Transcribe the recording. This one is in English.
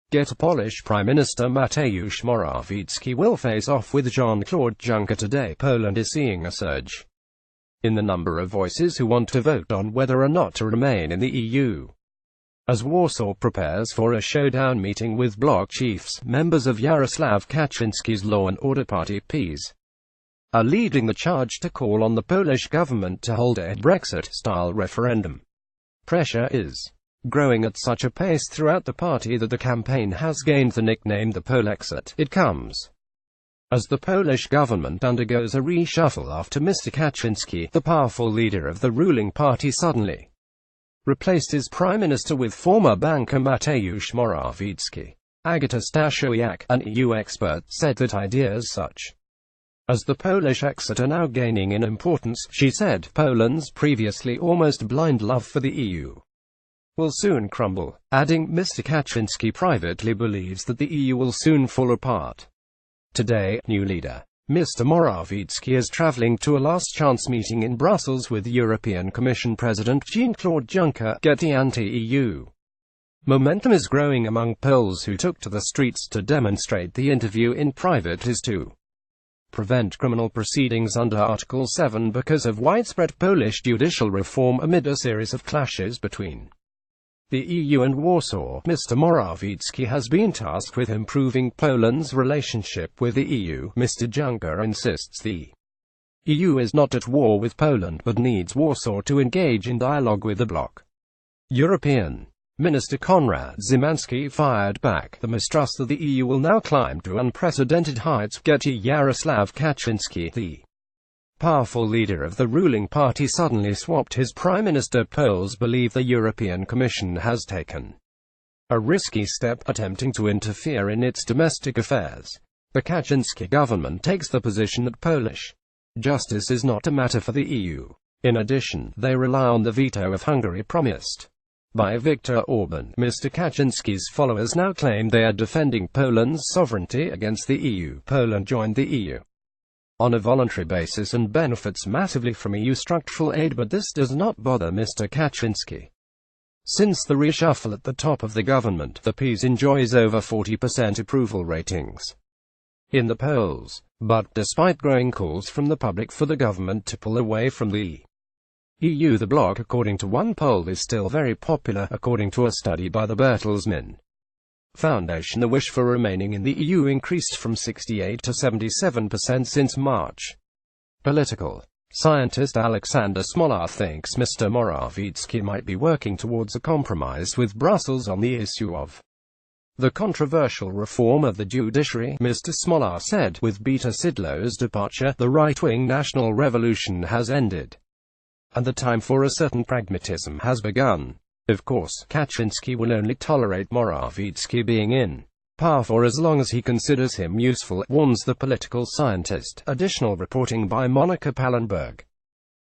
GettyPolish Prime Minister Mateusz Morawiecki will face off with Jean Claude Juncker today. Poland is seeing a surge in the number of voices who want to vote on whether or not to remain in the EU. As Warsaw prepares for a showdown meeting with bloc chiefs, members of Jaroslav Kaczynski's Law and Order Party (PiS) are leading the charge to call on the Polish government to hold a Brexit-style referendum. Pressure is growing at such a pace throughout the party that the campaign has gained the nickname the PolExit. It comes as the Polish government undergoes a reshuffle after Mr Kaczynski, the powerful leader of the ruling party, suddenly replaced his prime minister with former banker Mateusz Morawiecki. Agata Stasiak, an EU expert, said that ideas such as the Polish exit are now gaining in importance. She said Poland's previously almost blind love for the EU will soon crumble, adding, Mr Kaczynski privately believes that the EU will soon fall apart. Today, new leader, Mr Morawiecki, is travelling to a last-chance meeting in Brussels with European Commission President Jean Claude Juncker. Getty anti-EU momentum is growing among Poles who took to the streets to demonstrate the interview in private is to prevent criminal proceedings under Article 7 because of widespread Polish judicial reform amid a series of clashes between the EU and Warsaw. Mr Morawiecki has been tasked with improving Poland's relationship with the EU. Mr Juncker insists the EU is not at war with Poland but needs Warsaw to engage in dialogue with the bloc. European Minister Konrad Szymański fired back. The mistrust of the EU will now climb to unprecedented heights. Getty Jaroslav Kaczynski, the powerful leader of the ruling party, suddenly swapped his prime minister. Poles believe the European Commission has taken a risky step, attempting to interfere in its domestic affairs. The Kaczynski government takes the position that Polish justice is not a matter for the EU. In addition, they rely on the veto of Hungary promised by Viktor Orban. Mr Kaczynski's followers now claim they are defending Poland's sovereignty against the EU. Poland joined the EU on a voluntary basis and benefits massively from EU structural aid, but this does not bother Mr Kaczynski. Since the reshuffle at the top of the government, the PiS enjoys over 40% approval ratings in the polls. But despite growing calls from the public for the government to pull away from the EU, the bloc, according to one poll, is still very popular. According to a study by the Bertelsmann Foundation, the wish for remaining in the EU increased from 68 to 77% since March. Political scientist Alexander Smolar thinks Mr Morawiecki might be working towards a compromise with Brussels on the issue of the controversial reform of the judiciary. Mr Smolar said, with Peter Szydlo's departure, the right-wing national revolution has ended, and the time for a certain pragmatism has begun. Of course, Kaczynski will only tolerate Morawiecki being in power for as long as he considers him useful, warns the political scientist. Additional reporting by Monica Pallenberg.